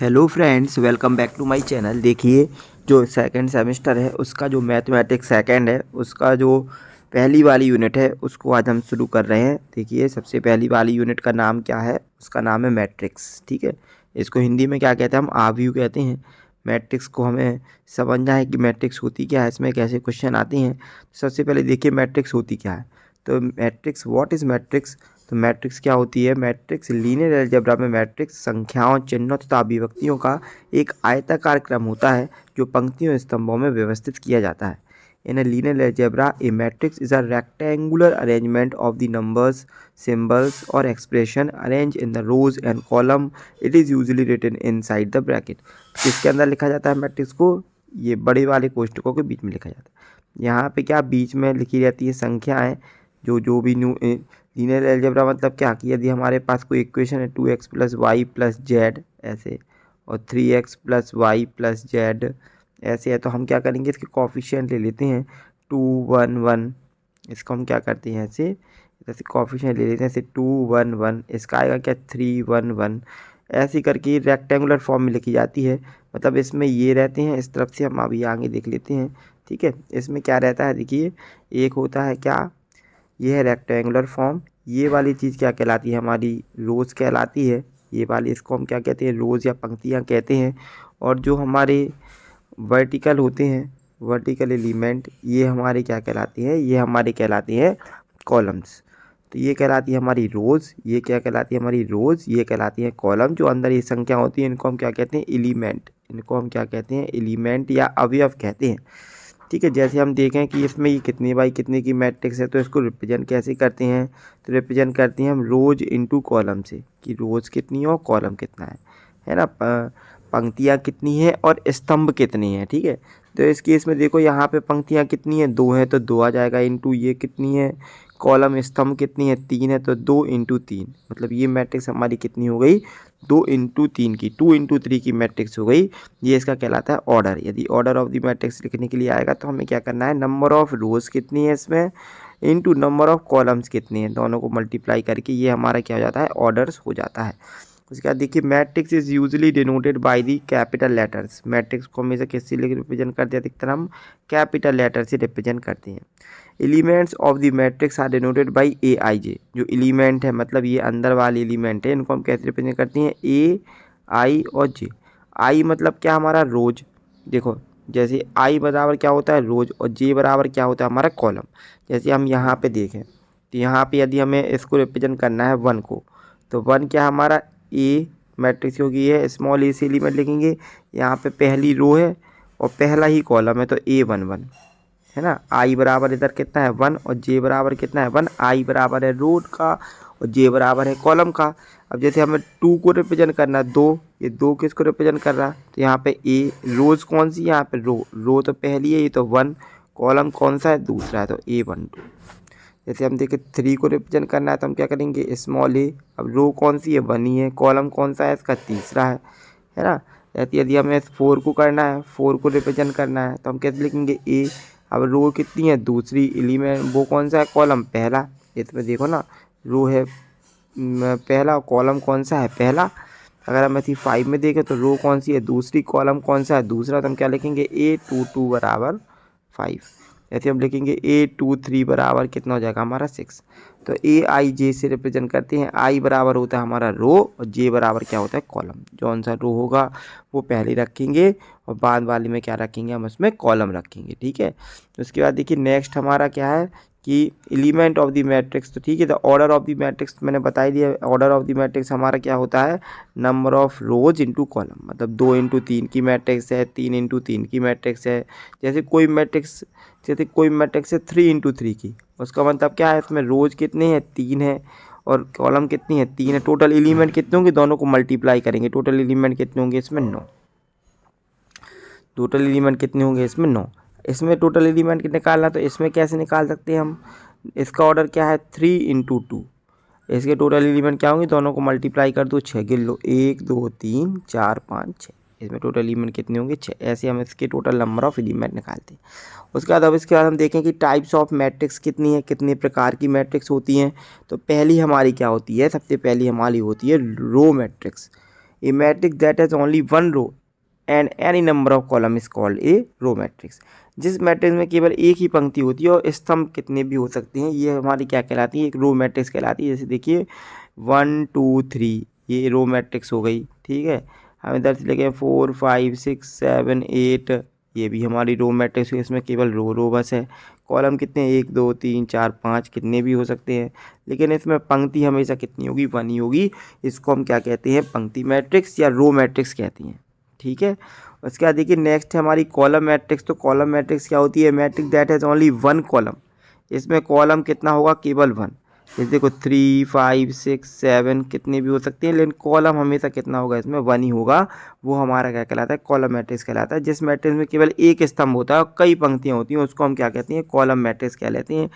Hello friends, welcome back to my channel. देखिए, जो second semester है उसका जो मैथमेटिक्स सेकंड है उसका जो पहली वाली यूनिट है उसको आज हम शुरू कर रहे हैं। देखिए, सबसे पहली वाली यूनिट का नाम क्या है? उसका नाम है मैट्रिक्स। ठीक है, इसको हिंदी में क्या कहते हैं? हम आव्यूह कहते हैं। मैट्रिक्स को हमें समझना है कि मैट्रिक्स होती क्या है, इसमें कैसे क्वेश्चन आते हैं। सबसे पहले देखिए मैट्रिक्स होती क्या है। तो मैट्रिक्स, व्हाट इज़ मैट्रिक्स? तो मैट्रिक्स क्या होती है? मैट्रिक्स लीनियर अलजेब्रा में मैट्रिक्स संख्याओं, चिन्हों तथा अभिव्यक्तियों का एक आयताकार क्रम होता है जो पंक्तियों स्तंभों में व्यवस्थित किया जाता है। इन a linear algebra, a matrix is a rectangular arrangement of the numbers, symbols or expression arranged in the rows and column. It is usually written inside the bracket. किसके अंदर लिखा जाता है मैट्रिक्स को? ये बड़े वाले कोष्ठकों के बीच में लिखा जाता है। यहाँ पे क्या बीच में लिखी रहती है संख्याएं, जो भी लीनियर अलजेब्रा मतलब क्या कि यदि हमारे पास कोई इक्वेशन है 2x + y + z ऐसे, और 3x + y + z ऐसे है, तो हम क्या करेंगे, इसके कोफिशिएंट ले लेते हैं 2 1 1। इसको हम क्या करते हैं, ऐसे कोफिशिएंट ले लेते हैं, ऐसे 2 1 1। इसका आएगा क्या, 3 1 1। ऐसे करके रेक्टेंगुलर फॉर्म में लिखी जाती है। मतलब इसमें ये रहते हैं, इस तरफ से हम अभी आगे देख लेते हैं। ठीक है, इसमें क्या रहता है, देखिए एक होता है क्या, ये है रेक्टेंगुलर फॉर्म। ये वाली चीज़ क्या कहलाती है, हमारी रोज़ कहलाती है। ये वाली, इसको हम क्या कहते हैं, रोज़ या पंक्तियाँ कहते हैं। और जो हमारे वर्टिकल होते हैं, वर्टिकल एलिमेंट, ये हमारे क्या कहलाते हैं, ये हमारे कहलाते हैं कॉलम्स। तो ये कहलाती है हमारी रोज़, ये क्या कहलाती है हमारी रोज़, ये कहलाती है कॉलम। जो अंदर ये संख्या होती है इनको हम क्या कहते हैं, एलिमेंट। इनको हम क्या कहते हैं, एलिमेंट या अवयव कहते हैं। ठीक है, जैसे हम देखें कि इसमें ये कितने बाई कितने की मैट्रिक्स है, तो इसको रिप्रेजेंट कैसे करते हैं? तो रिप्रेजेंट करते हैं हम रोज इनटू कॉलम से, कि रोज कितनी है और कॉलम कितना है ना, पंक्तियाँ कितनी है और स्तंभ कितने हैं। ठीक है, तो इस केस में देखो यहाँ पे पंक्तियाँ कितनी हैं, 2 हैं तो 2 आ जाएगा, इनटू ये कितनी है, कॉलम स्तंभ कितनी है, 3 है, तो 2 × 3। मतलब ये मैट्रिक्स हमारी कितनी हो गई, 2 × 3 की, 2 × 3 की मैट्रिक्स हो गई। ये इसका कहलाता है ऑर्डर। यदि ऑर्डर ऑफ द मैट्रिक्स लिखने के लिए आएगा तो हमें क्या करना है, नंबर ऑफ रोज कितनी है इसमें इनटू नंबर ऑफ कॉलम्स कितनी है, दोनों को मल्टीप्लाई करके ये हमारा क्या हो जाता है, ऑर्डर्स हो जाता है। उसके बाद देखिए, matrix is usually denoted by the capital letters. Matrix को हमेशा किससे रिप्रेजेंट करते हैं, अधिकतर हम कैपिटल लेटर से रिप्रेजेंट करते हैं। Elements of the matrix are denoted by A I J. जो एलिमेंट है, मतलब ये अंदर वाले एलिमेंट है, इनको हम कैसे रिप्रेजेंट करते हैं, ए आई और जे। आई मतलब क्या, हमारा रोज। देखो, जैसे आई बराबर क्या होता है, रोज, और जे बराबर क्या होता है, हमारा कॉलम। जैसे हम यहाँ पे देखें तो यहाँ पे यदि हमें इसको रिप्रेजेंट करना है 1 को, तो 1 क्या हमारा, ए मैट्रिक्स होगी, है स्मॉल ए से एलिमेंट लिखेंगे। यहाँ पे पहली रो है और पहला ही कॉलम है, तो A11 है ना। आई बराबर इधर कितना है, 1, और जे बराबर कितना है, 1। आई बराबर है रो का और जे बराबर है कॉलम का। अब जैसे हमें 2 को रिप्रेजेंट करना है, 2, ये 2 किसको रिप्रेजेंट कर रहा है, तो यहाँ पे ए रोज कौन सी, यहाँ पे रो तो पहली है, ये तो 1, कॉलम कौन सा है, दूसरा है, तो A12। जैसे हम देखें 3 को रिप्रेजेंट करना है तो हम क्या करेंगे, स्मॉल ए। अब रो कौन सी है, 1 ही है, कॉलम कौन सा है, इसका तीसरा है ना। यदि हमें 4 को करना है, 4 को रिप्रेजेंट करना है तो हम कैसे लिखेंगे, ए। अब रो कितनी है, दूसरी एलिमेंट, वो कौन सा है, कॉलम पहला। इसमें देखो ना, रो है पहला, कॉलम कौन सा है, पहला। अगर हम ऐसी 5 में देखें तो रो कौन सी है, दूसरी, कॉलम कौन सा है, दूसरा। तो हम क्या लिखेंगे, A22 बराबर 5। ऐसे हम लिखेंगे A23 बराबर कितना हो जाएगा हमारा 6। तो ए आई जे से रिप्रेजेंट करते हैं। आई बराबर होता है हमारा रो और जे बराबर क्या होता है, कॉलम। जौन सा रो होगा वो पहले रखेंगे और बाद वाले में क्या रखेंगे, हम उसमें कॉलम रखेंगे। ठीक है, उसके बाद देखिए नेक्स्ट हमारा क्या है कि एलिमेंट ऑफ द मैट्रिक्स। तो ठीक है, तो ऑर्डर ऑफ द मैट्रिक्स मैंने बता ही दिया। ऑर्डर ऑफ द मैट्रिक्स हमारा क्या होता है, number of rose into column. मतलब 2 × 3 की मैट्रिक्स है, 3 × 3 की मैट्रिक्स है। जैसे कोई मैट्रिक्स है 3 × 3 की, उसका मतलब क्या है, इसमें रोज कितने हैं, 3 है, और कॉलम कितनी है, 3 है। टोटल एलिमेंट कितने होंगे, दोनों को मल्टीप्लाई करेंगे, टोटल एलिमेंट कितने होंगे इसमें, 9। टोटल एलिमेंट कितने होंगे इसमें, 9। इसमें टोटल एलिमेंट निकालना, तो इसमें कैसे निकाल सकते हैं हम, इसका ऑर्डर क्या है, 3 × 2। इसके टोटल एलिमेंट क्या होंगे, दोनों को मल्टीप्लाई कर दो, 6 गिन लो, 1 2 3 4 5 6। इसमें टोटल एलिमेंट कितने होंगे, 6। ऐसे हम इसके टोटल नंबर ऑफ एलिमेंट निकालते हैं। उसके बाद हम देखें कि टाइप्स ऑफ मैट्रिक्स कितनी है, कितने प्रकार की मैट्रिक्स होती हैं। तो पहली हमारी क्या होती है, सबसे पहली हमारी होती है row matrix. A matrix that has only one row and any number of column is called a row matrix. जिस मैट्रिक्स में केवल एक ही पंक्ति होती है और स्तंभ कितने भी हो सकते हैं, ये हमारी क्या कहलाती है, एक रो मैट्रिक्स कहलाती है। जैसे देखिए 1 2 3 ये रो मैट्रिक्स हो गई, ठीक है। हम इधर से लेके 4 5 6 7 8 ये भी हमारी रो मैट्रिक्स है, इसमें केवल रो बस है। कॉलम कितने 1 2 3 4 5 कितने भी हो सकते हैं, लेकिन इसमें पंक्ति हमेशा कितनी होगी, 1 ही होगी। इसको हम क्या कहते हैं, पंक्ति मैट्रिक्स या रो मैट्रिक्स कहती हैं, ठीक है। उसके बाद देखिए नेक्स्ट है हमारी कॉलम मैट्रिक्स। तो कॉलम मैट्रिक्स क्या होती है, matrix that has only one column. इसमें कॉलम कितना होगा, केवल 1। जैसे देखो 3 5 6 7 कितने भी हो सकते हैं, लेकिन कॉलम हमेशा कितना होगा, इसमें 1 ही होगा। वो हमारा क्या कहलाता है, कॉलम मैट्रिक्स कहलाता है। जिस मैट्रिक्स में केवल एक स्तंभ होता है और कई पंक्तियाँ होती हैं, उसको हम क्या कहते हैं, कॉलम मैट्रिक्स कह लेते हैं,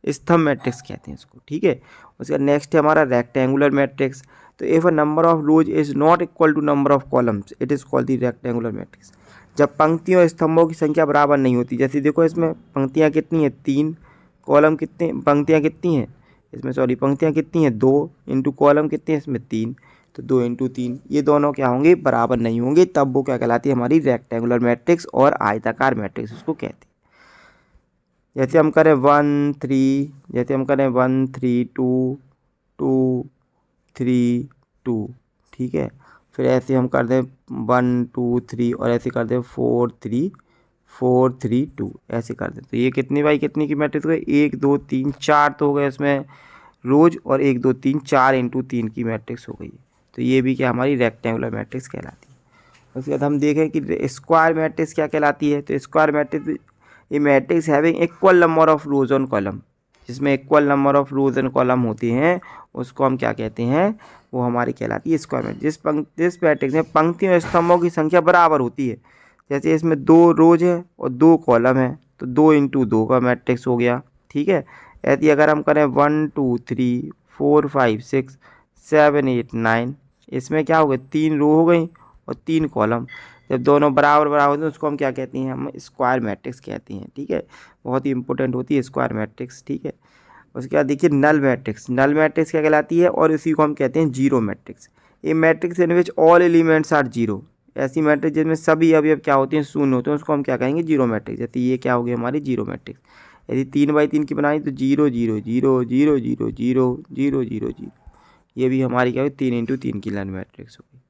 स्तंभ मैट्रिक्स कहते हैं इसको, ठीक है। उसका नेक्स्ट है हमारा रेक्टेंगुलर मैट्रिक्स। तो if a number of rows is not equal to number of columns it is called the rectangular matrix. जब पंक्तियों और स्तंभों की संख्या बराबर नहीं होती, जैसे देखो इसमें पंक्तियाँ कितनी हैं 3, कॉलम कितने, पंक्तियाँ कितनी हैं इसमें, सॉरी पंक्तियाँ कितनी हैं 2 इंटू कॉलम कितने हैं इसमें 3, तो 2 इंटू 3 ये दोनों क्या होंगे, बराबर नहीं होंगे, तब वो क्या कहलाती है, हमारी रेक्टेंगुलर मैट्रिक्स और आयताकार मैट्रिक्स उसको कहते हैं। जैसे हम करें 1 3, जैसे हम करें 1 3 2 2 3 2, ठीक है। फिर ऐसे हम कर दें 1 2 3 और ऐसे कर दें 4 3 4 3 2, ऐसे कर दें। तो ये कितनी बाई कितनी की मैट्रिक्स हो गई, 1 2 3 4 तो हो गए इसमें रोज, और 1 2 3 4 इंटू 3 की मैट्रिक्स हो गई। तो ये भी क्या हमारी रेक्टेंगुलर मैट्रिक्स कहलाती है। उसके बाद हम देखें कि स्क्वायर मैट्रिक्स क्या कहलाती है। तो स्क्वायर मैट्रिक्स ये matrix having equal number of rows on column, जिसमें equal number of rows and column होते हैं उसको हम क्या कहते हैं, वो हमारी कहलाती है स्क्वायर मैट्रिक्स। जिस मैट्रिक्स में पंक्तियों और स्तंभों की संख्या बराबर होती है, जैसे इसमें 2 रोज है और 2 कॉलम है, तो 2 इंटू 2 का मैट्रिक्स हो गया, ठीक है। ऐसे अगर हम करें 1 2 3 4 5 6 7 8 9, इसमें क्या हो गया, 3 रो हो गई और 3 कॉलम। जब दोनों बराबर बराबर होते हैं उसको हम क्या कहते हैं, हम स्क्वायर मैट्रिक्स कहते हैं, ठीक है। बहुत ही इंपॉर्टेंट होती है स्क्वायर मैट्रिक्स, ठीक है। उसके बाद देखिए नल मैट्रिक्स। नल मैट्रिक्स क्या कहलाती है, और इसी को हम कहते हैं जीरो मैट्रिक्स। ये matrix in which all elements are zero, ऐसी मैट्रिक्स जिसमें सभी अवयव क्या होते हैं, शून्य होते हैं, उसको हम क्या कहेंगे, जीरो मैट्रिक्स। जैसे ये क्या हो गई हमारी जीरो मैट्रिक्स। यदि 3 बाई 3 की बनाई तो 0 0 0 0 0 0 0 0 0, ये भी हमारी क्या होगी, 3 इंटू 3 की नल मैट्रिक्स होगी,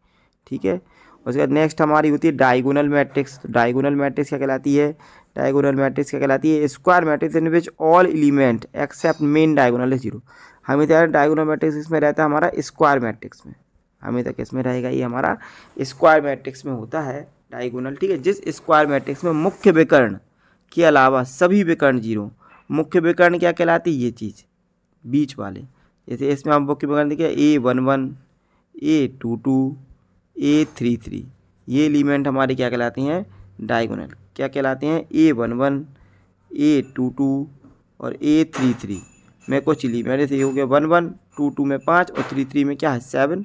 ठीक है। उसके बाद नेक्स्ट हमारी होती है डायगोनल मैट्रिक्स। तो डायगोनल मैट्रिक्स क्या कहलाती है, डायगोनल मैट्रिक्स क्या कहलाती है, square matrix in which all element except main diagonal is zero. हमें तो डायगोनल मैट्रिक्स इसमें रहता है हमारा स्क्वायर मैट्रिक्स में, हमें तक इसमें रहेगा, ये हमारा स्क्वायर मैट्रिक्स में होता है डायगोनल, ठीक है। जिस स्क्वायर मैट्रिक्स में मुख्य विकर्ण के अलावा सभी विकर्ण जीरो, मुख्य विकर्ण क्या कहलाती है, ये चीज़ बीच वाले। जैसे इसमें हम मुख्य विकर्ण देखिए A11 A22 A33, ये एलिमेंट हमारे क्या कहलाते हैं, डायगोनल क्या कहलाते हैं, A11 A22 और A33 में कुछ एलिमेंट जैसे हो गया 11 22 में 5 और 33 में क्या है 7।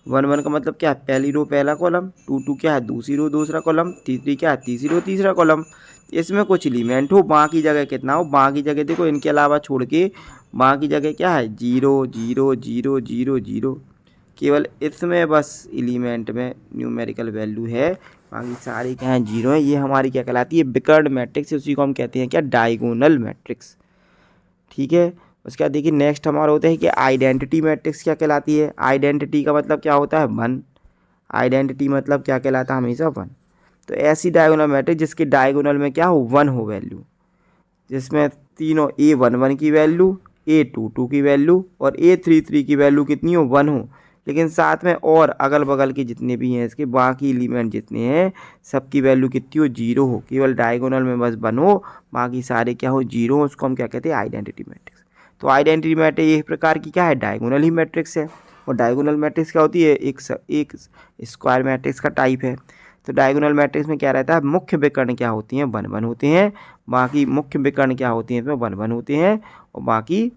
11 का मतलब क्या है, पहली रो पहला कॉलम, 22 क्या है दूसरी रो दूसरा कॉलम, 33 क्या है तीसरी रो तीसरा कॉलम। इसमें कुछ एलिमेंट हो, बाकी जगह कितना हो, बाकी जगह देखो इनके अलावा छोड़ के बाकी जगह क्या है 0 0 0 0 0, केवल इसमें बस एलिमेंट में न्यूमेरिकल वैल्यू है, बाकी सारे क्या हैं जीरो हैं। ये हमारी क्या कहलाती है, विकर्ण मैट्रिक्स, उसी को हम कहते हैं क्या, डायगोनल मैट्रिक्स, ठीक है। उसके बाद देखिए नेक्स्ट हमारा होता है कि आइडेंटिटी मैट्रिक्स क्या कहलाती है। आइडेंटिटी का मतलब क्या होता है, 1। आइडेंटिटी मतलब क्या कहलाता है, हमेशा 1। तो ऐसी डायगोनल मैट्रिक्स जिसके डायगोनल में क्या हो, 1 हो वैल्यू, जिसमें तीनों A11 की वैल्यू, A22 की वैल्यू और A33 की वैल्यू कितनी हो, 1 हो, लेकिन साथ में और अगल बगल के जितने भी हैं इसके बाकी एलिमेंट जितने हैं सबकी वैल्यू कितनी हो, 0 हो, केवल डायगोनल में बस 1 हो, बाकी सारे क्या हो, 0 हो, उसको हम क्या कहते हैं, आइडेंटिटी मैट्रिक्स। तो आइडेंटिटी मैट्रिक्स एक प्रकार की क्या है, डायगोनल ही मैट्रिक्स है। और डायगोनल मैट्रिक्स क्या होती है, एक स्क्वायर मैट्रिक्स का टाइप है। तो डायगोनल मैट्रिक्स में क्या रहता है, मुख्य विकर्ण क्या होती हैं, 1 1 होते हैं, बाकी मुख्य विकर्ण क्या होती हैं इसमें 1 1 होते हैं और बाकी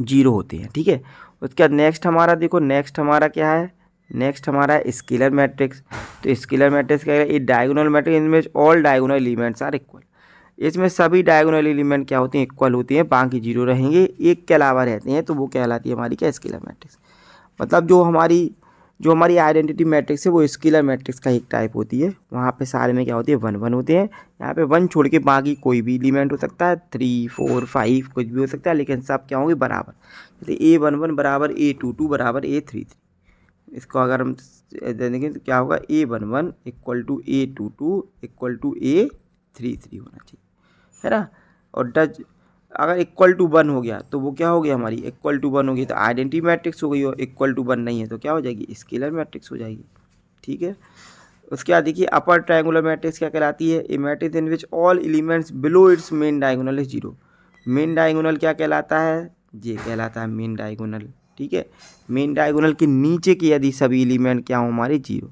0 होते हैं, ठीक है। उसके बाद नेक्स्ट हमारा देखो, नेक्स्ट हमारा क्या है, नेक्स्ट हमारा है स्केलर मैट्रिक्स। तो स्केलर मैट्रिक्स क्या है, ये डायगोनल मैट्रिक्स इनमें all diagonal elements are equal. इसमें सभी डायगोनल एलिमेंट क्या होते हैं, इक्वल होते हैं, बाकी 0 रहेंगे, एक के अलावा रहते हैं, तो वो कहलाती है हमारी क्या, स्केलर मैट्रिक्स। मतलब जो हमारी जो हमारी आइडेंटिटी मैट्रिक्स है वो स्केलर मैट्रिक्स का एक टाइप होती है। वहाँ पे सारे में क्या होती है 1 1 होते हैं। यहाँ पे 1 छोड़ के बाकी कोई भी एलिमेंट हो सकता है, 3 4 5 कुछ भी हो सकता है, लेकिन सब क्या होंगे बराबर। जैसे A11 बराबर A22 बराबर A33। इसको अगर हम देखें तो क्या होगा A11 equal to A22 equal to A33 होना चाहिए, है ना। और डज अगर इक्वल टू 1 हो गया तो वो क्या हो गया हमारी इक्वल टू 1 हो गई तो आइडेंटिटी मैट्रिक्स हो गई। और इक्वल टू 1 नहीं है तो क्या हो जाएगी स्केलर मैट्रिक्स हो जाएगी, ठीक है। उसके बाद देखिए अपर ट्रायंगुलर मैट्रिक्स क्या कहलाती है, a matrix in which all elements below its main diagonal is 0। Main diagonal क्या कहलाता है, ये कहलाता है मेन डायगोनल, ठीक है। मेन डायगोनल के नीचे के यदि सभी एलिमेंट क्या हो हमारे 0,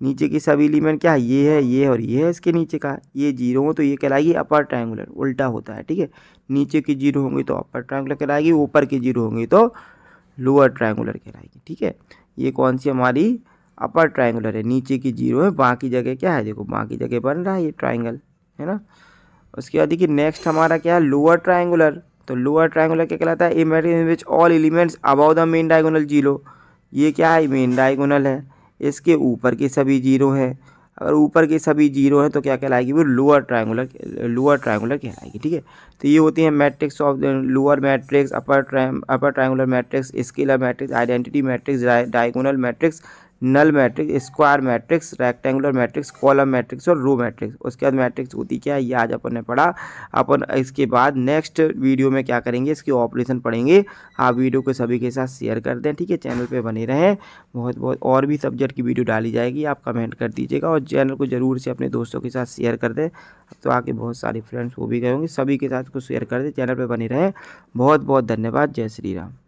नीचे की सभी एलिमेंट क्या है, ये है और ये है, इसके नीचे का ये 0 हो तो ये कहलाएगी अपर ट्रायंगुलर। उल्टा होता है, ठीक है। नीचे की 0 होंगी तो अपर ट्रायंगुलर कहलाएगी, ऊपर की 0 होंगी तो लोअर ट्रायंगुलर कहलाएगी, ठीक है। ये कौन सी हमारी अपर ट्रायंगुलर है, नीचे की 0 है, बाकी जगह क्या है, देखो बाकी जगह बन रहा है ये ट्रायंगल, है ना। उसके बाद देखिए नेक्स्ट हमारा क्या है लोअर ट्रायंगुलर। तो लोअर ट्रायंगुलर क्या कहलाता है, a matrix in which all elements above the main diagonal 0। ये क्या है मेन डायगोनल है, इसके ऊपर के सभी 0 है। अगर ऊपर के सभी 0 हैं तो क्या कहलाएगी वो लोअर ट्रायंगुलर कहलाएगी, ठीक है। तो ये होती है matrix of lower matrix, upper triangular matrix, scalar matrix, identity matrix, diagonal matrix, null matrix, square matrix, rectangular matrix, column matrix और रो मैट्रिक्स। उसके बाद मैट्रिक्स होती क्या है ये आज अपन ने पढ़ा। अपन इसके बाद नेक्स्ट वीडियो में क्या करेंगे, इसके ऑपरेशन पढ़ेंगे। आप वीडियो को सभी के साथ शेयर कर दें, ठीक है। चैनल पे बने रहें, बहुत बहुत और भी सब्जेक्ट की वीडियो डाली जाएगी, आप कमेंट कर दीजिएगा और चैनल को ज़रूर से अपने दोस्तों के साथ शेयर कर दें। अब तो आके बहुत सारे फ्रेंड्स वो भी गए होंगे, सभी के साथ को शेयर कर दें, चैनल पर बने रहें। बहुत बहुत धन्यवाद, जय श्री राम।